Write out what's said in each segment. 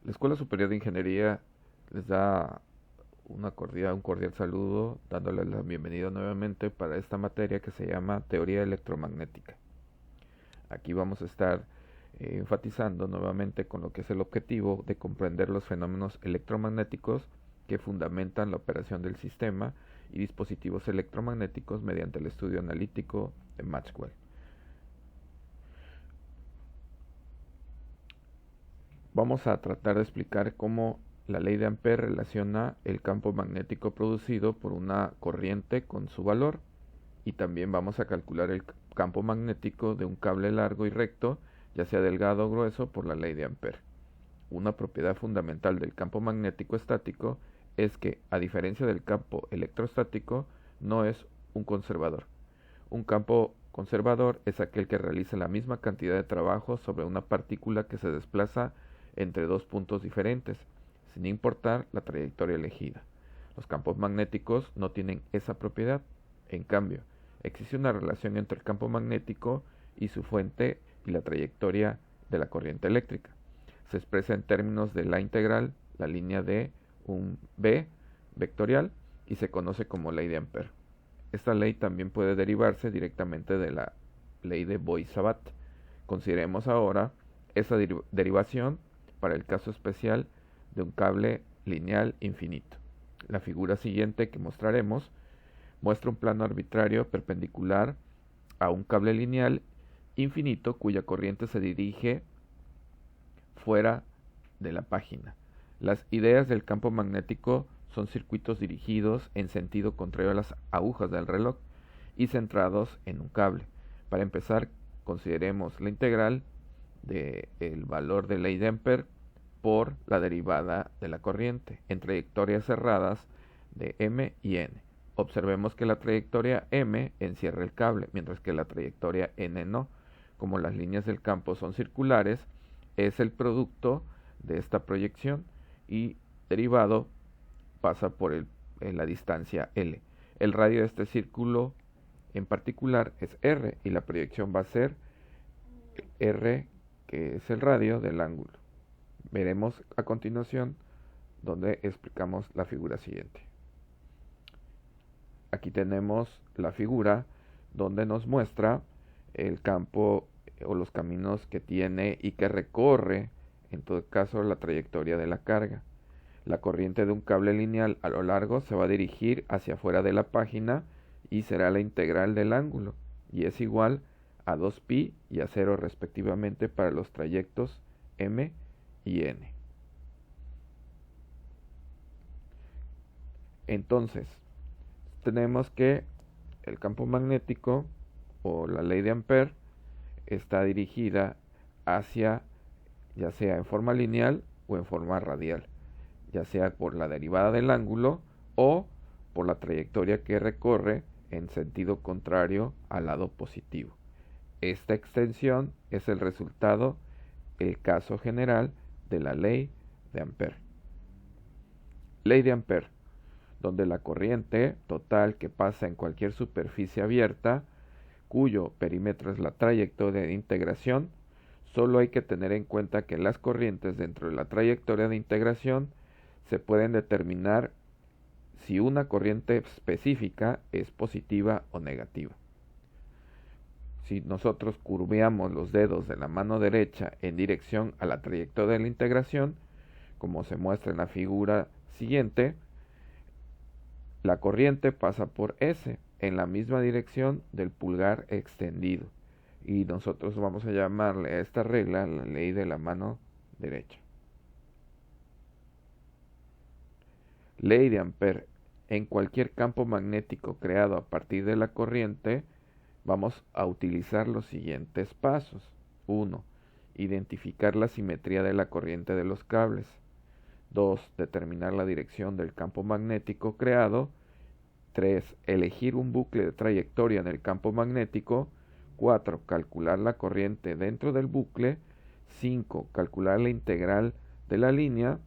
La Escuela Superior de Ingeniería les da un cordial saludo, dándoles la bienvenida nuevamente para esta materia que se llama Teoría Electromagnética. Aquí vamos a estar enfatizando nuevamente con lo que es el objetivo de comprender los fenómenos electromagnéticos que fundamentan la operación del sistema y dispositivos electromagnéticos mediante el estudio analítico de Maxwell. Vamos a tratar de explicar cómo la ley de Ampère relaciona el campo magnético producido por una corriente con su valor, y también vamos a calcular el campo magnético de un cable largo y recto, ya sea delgado o grueso, por la ley de Ampère. Una propiedad fundamental del campo magnético estático es que, a diferencia del campo electrostático, no es un conservador. Un campo conservador es aquel que realiza la misma cantidad de trabajo sobre una partícula que se desplaza entre dos puntos diferentes, sin importar la trayectoria elegida. Los campos magnéticos no tienen esa propiedad. En cambio, existe una relación entre el campo magnético y su fuente y la trayectoria de la corriente eléctrica. Se expresa en términos de la integral, la línea de un B vectorial, y se conoce como ley de Ampère. Esta ley también puede derivarse directamente de la ley de Bois-Sabat. Consideremos ahora esa derivación para el caso especial de un cable lineal infinito. La figura siguiente que mostraremos muestra un plano arbitrario perpendicular a un cable lineal infinito cuya corriente se dirige fuera de la página. Las ideas del campo magnético son circuitos dirigidos en sentido contrario a las agujas del reloj y centrados en un cable. Para empezar, consideremos la integral del valor de ley de Ampère por la derivada de la corriente en trayectorias cerradas de M y N. Observemos que la trayectoria M encierra el cable, mientras que la trayectoria N no. Como las líneas del campo son circulares, es el producto de esta proyección y derivado pasa por la distancia L. El radio de este círculo en particular es R y la proyección va a ser R, que es el radio del ángulo. Veremos a continuación donde explicamos la figura siguiente. Aquí tenemos la figura donde nos muestra el campo o los caminos que tiene y que recorre, en todo caso, la trayectoria de la carga. La corriente de un cable lineal a lo largo se va a dirigir hacia afuera de la página y será la integral del ángulo, y es igual a 2pi y a 0 respectivamente para los trayectos M y N. Entonces, tenemos que el campo magnético o la ley de Ampère está dirigida hacia, ya sea en forma lineal o en forma radial, ya sea por la derivada del ángulo o por la trayectoria que recorre en sentido contrario al lado positivo. Esta extensión es el resultado, el caso general de la ley de Ampère. Ley de Ampère, donde la corriente total que pasa en cualquier superficie abierta, cuyo perímetro es la trayectoria de integración, solo hay que tener en cuenta que las corrientes dentro de la trayectoria de integración se pueden determinar si una corriente específica es positiva o negativa. Si nosotros curveamos los dedos de la mano derecha en dirección a la trayectoria de la integración, como se muestra en la figura siguiente, la corriente pasa por S en la misma dirección del pulgar extendido, y nosotros vamos a llamarle a esta regla la ley de la mano derecha. Ley de Ampère. En cualquier campo magnético creado a partir de la corriente, vamos a utilizar los siguientes pasos. 1. Identificar la simetría de la corriente de los cables. 2. Determinar la dirección del campo magnético creado. 3. Elegir un bucle de trayectoria en el campo magnético. 4. Calcular la corriente dentro del bucle. 5. Calcular la integral de la línea.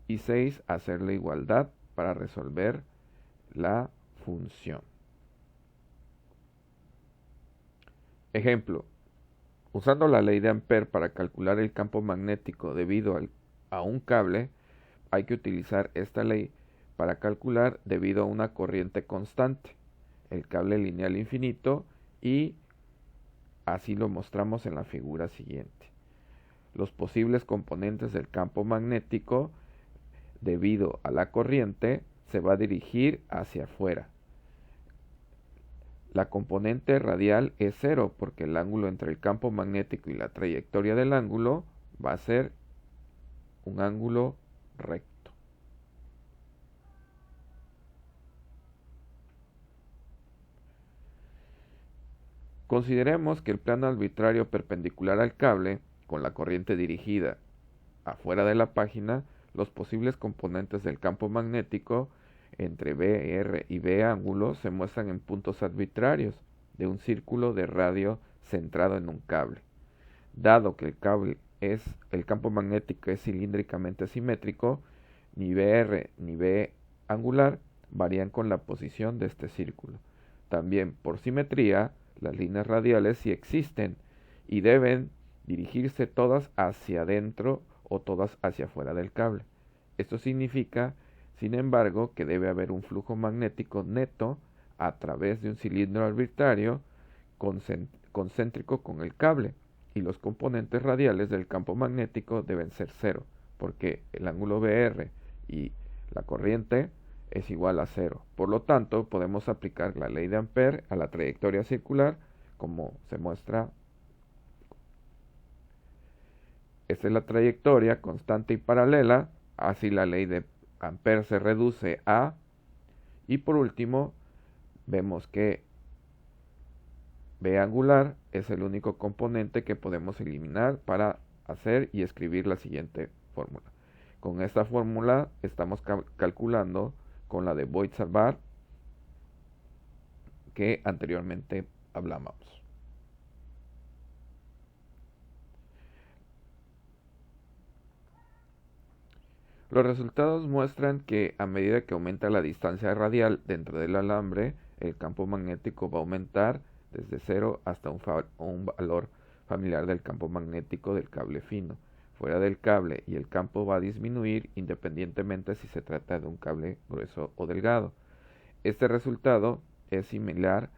Y 6. Hacer la igualdad para resolver la función. Ejemplo. Usando la ley de Ampère para calcular el campo magnético debido a un cable, hay que utilizar esta ley para calcular debido a una corriente constante, el cable lineal infinito, y así lo mostramos en la figura siguiente. Los posibles componentes del campo magnético debido a la corriente se va a dirigir hacia afuera. La componente radial es cero porque el ángulo entre el campo magnético y la trayectoria del ángulo va a ser un ángulo recto. Consideremos que el plano arbitrario perpendicular al cable, con la corriente dirigida afuera de la página, los posibles componentes del campo magnético entre B, R y B ángulos se muestran en puntos arbitrarios de un círculo de radio centrado en un cable. Dado que el campo magnético es cilíndricamente simétrico, ni BR ni B angular varían con la posición de este círculo. También, por simetría, las líneas radiales sí existen y deben dirigirse todas hacia adentro o todas hacia afuera del cable. Esto significa, sin embargo, que debe haber un flujo magnético neto a través de un cilindro arbitrario concéntrico con el cable, y los componentes radiales del campo magnético deben ser cero, porque el ángulo BR y la corriente es igual a cero. Por lo tanto, podemos aplicar la ley de Ampère a la trayectoria circular, como se muestra. Esta es la trayectoria constante y paralela, así la ley de Ampère se reduce a, y por último, vemos que B angular es el único componente que podemos eliminar para hacer y escribir la siguiente fórmula. Con esta fórmula estamos calculando con la de Voigt-Salvart que anteriormente hablamos. Los resultados muestran que a medida que aumenta la distancia radial dentro del alambre, el campo magnético va a aumentar desde 0 hasta un valor familiar del campo magnético del cable fino. Fuera del cable, y el campo va a disminuir independientemente si se trata de un cable grueso o delgado. Este resultado es similar a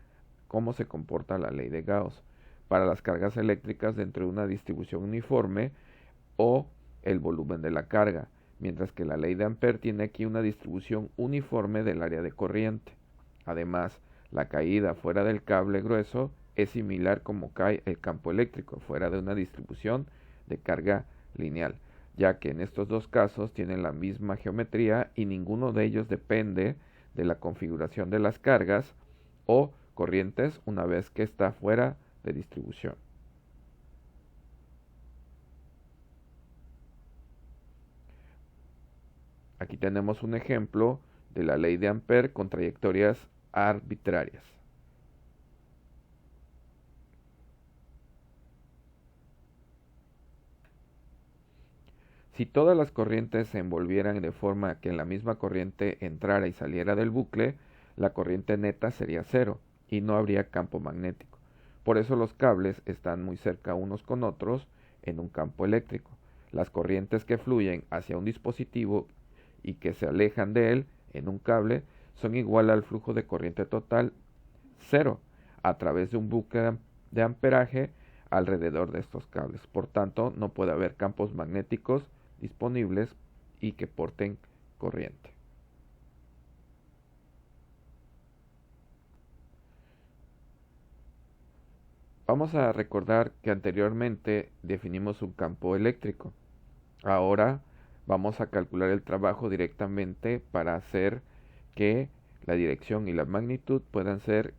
cómo se comporta la ley de Gauss para las cargas eléctricas dentro de una distribución uniforme o el volumen de la carga, mientras que la ley de Ampère tiene aquí una distribución uniforme del área de corriente. Además, la caída fuera del cable grueso es similar como cae el campo eléctrico fuera de una distribución de carga lineal, ya que en estos dos casos tienen la misma geometría y ninguno de ellos depende de la configuración de las cargas o corrientes una vez que está fuera de distribución. Aquí tenemos un ejemplo de la ley de Ampère con trayectorias arbitrarias. Si todas las corrientes se envolvieran de forma que la misma corriente entrara y saliera del bucle, la corriente neta sería cero y no habría campo magnético. Por eso los cables están muy cerca unos con otros en un campo eléctrico. Las corrientes que fluyen hacia un dispositivo y que se alejan de él en un cable son igual al flujo de corriente total, cero, a través de un bucle de amperaje alrededor de estos cables. Por tanto, no puede haber campos magnéticos disponibles y que porten corriente. Vamos a recordar que anteriormente definimos un campo eléctrico. Ahora vamos a calcular el trabajo directamente para hacer que la dirección y la magnitud puedan ser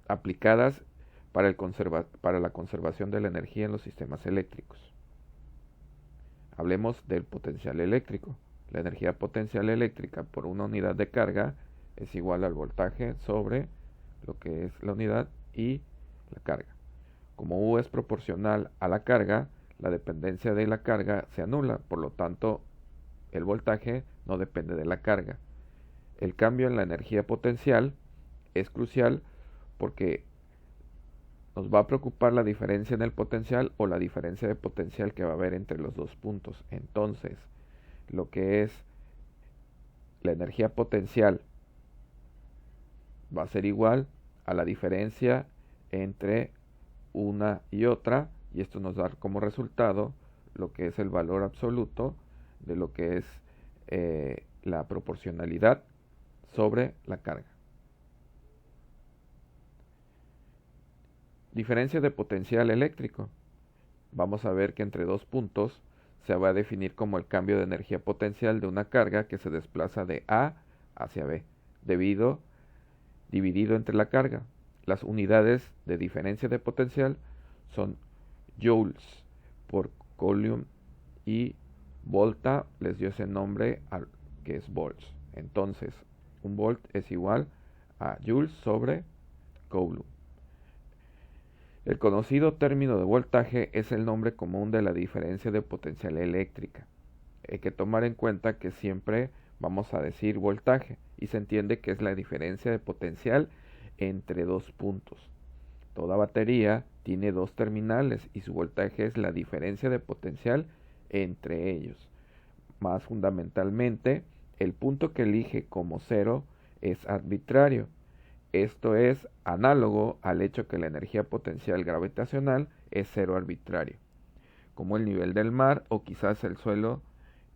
aplicadas para la conservación de la energía en los sistemas eléctricos. Hablemos del potencial eléctrico. La energía potencial eléctrica por una unidad de carga es igual al voltaje sobre lo que es la unidad y la carga. Como U es proporcional a la carga, la dependencia de la carga se anula, por lo tanto, el voltaje no depende de la carga. El cambio en la energía potencial es crucial porque nos va a preocupar la diferencia en el potencial o la diferencia de potencial que va a haber entre los dos puntos. Entonces, lo que es la energía potencial va a ser igual a la diferencia entre una y otra, y esto nos da como resultado lo que es el valor absoluto de lo que es la proporcionalidad sobre la carga. Diferencia de potencial eléctrico. Vamos a ver que entre dos puntos se va a definir como el cambio de energía potencial de una carga que se desplaza de A hacia B, dividido entre la carga. Las unidades de diferencia de potencial son joules por coulomb y volta les dio ese nombre que es volts. Entonces, un volt es igual a joules sobre coulomb. El conocido término de voltaje es el nombre común de la diferencia de potencial eléctrica. Hay que tomar en cuenta que siempre vamos a decir voltaje y se entiende que es la diferencia de potencial entre dos puntos. Toda batería tiene dos terminales y su voltaje es la diferencia de potencial entre ellos. Más fundamentalmente, el punto que elige como cero es arbitrario. Esto es análogo al hecho que la energía potencial gravitacional es cero arbitrario, como el nivel del mar o quizás el suelo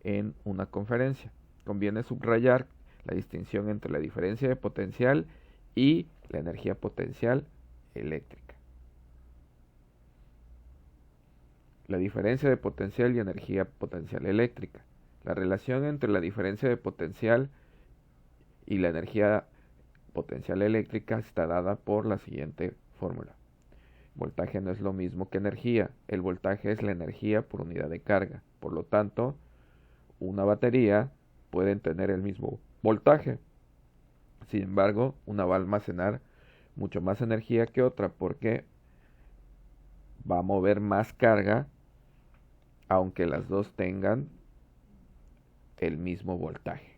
en una conferencia. Conviene subrayar la distinción entre la diferencia de potencial y la energía potencial eléctrica. La diferencia de potencial y energía potencial eléctrica. La relación entre la diferencia de potencial y la energía potencial eléctrica está dada por la siguiente fórmula. Voltaje no es lo mismo que energía. El voltaje es la energía por unidad de carga. Por lo tanto, una batería puede tener el mismo voltaje. Sin embargo, una va a almacenar mucho más energía que otra porque va a mover más carga aunque las dos tengan el mismo voltaje.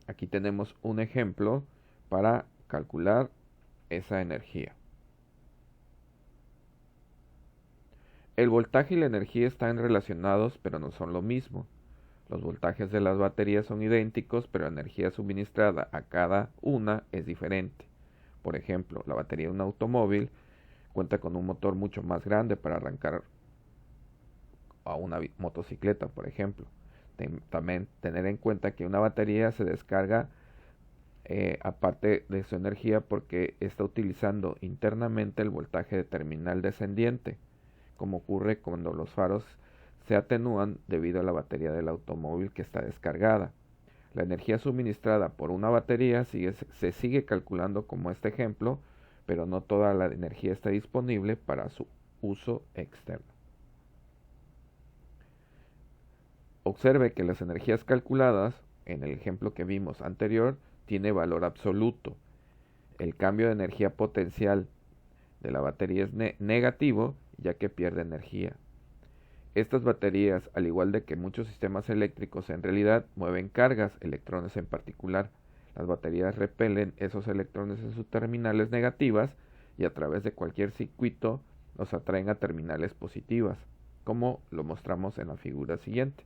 Aquí tenemos un ejemplo para calcular esa energía. El voltaje y la energía están relacionados, pero no son lo mismo. Los voltajes de las baterías son idénticos, pero la energía suministrada a cada una es diferente. Por ejemplo, la batería de un automóvil cuenta con un motor mucho más grande para arrancar a una motocicleta, por ejemplo. También tener en cuenta que una batería se descarga aparte de su energía porque está utilizando internamente el voltaje de terminal descendiente, como ocurre cuando los faros se atenúan debido a la batería del automóvil que está descargada. La energía suministrada por una batería se sigue calculando como este ejemplo, pero no toda la energía está disponible para su uso externo. Observe que las energías calculadas, en el ejemplo que vimos anterior, tiene valor absoluto. El cambio de energía potencial de la batería es negativo, ya que pierde energía. Estas baterías, al igual de que muchos sistemas eléctricos, en realidad mueven cargas, electrones en particular. Las baterías repelen esos electrones en sus terminales negativas y a través de cualquier circuito los atraen a terminales positivas, como lo mostramos en la figura siguiente.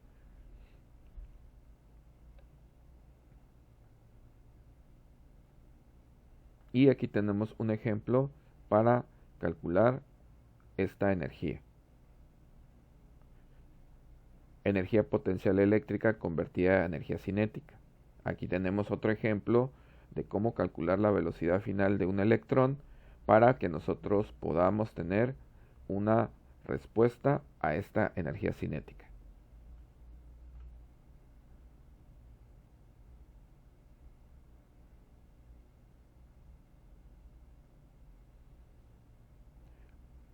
Y aquí tenemos un ejemplo para calcular esta energía. Energía potencial eléctrica convertida a energía cinética. Aquí tenemos otro ejemplo de cómo calcular la velocidad final de un electrón para que nosotros podamos tener una respuesta a esta energía cinética.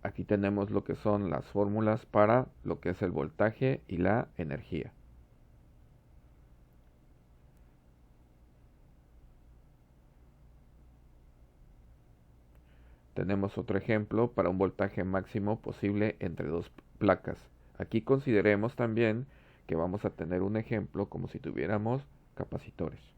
Aquí tenemos lo que son las fórmulas para lo que es el voltaje y la energía. Tenemos otro ejemplo para un voltaje máximo posible entre dos placas. Aquí consideremos también que vamos a tener un ejemplo como si tuviéramos capacitores.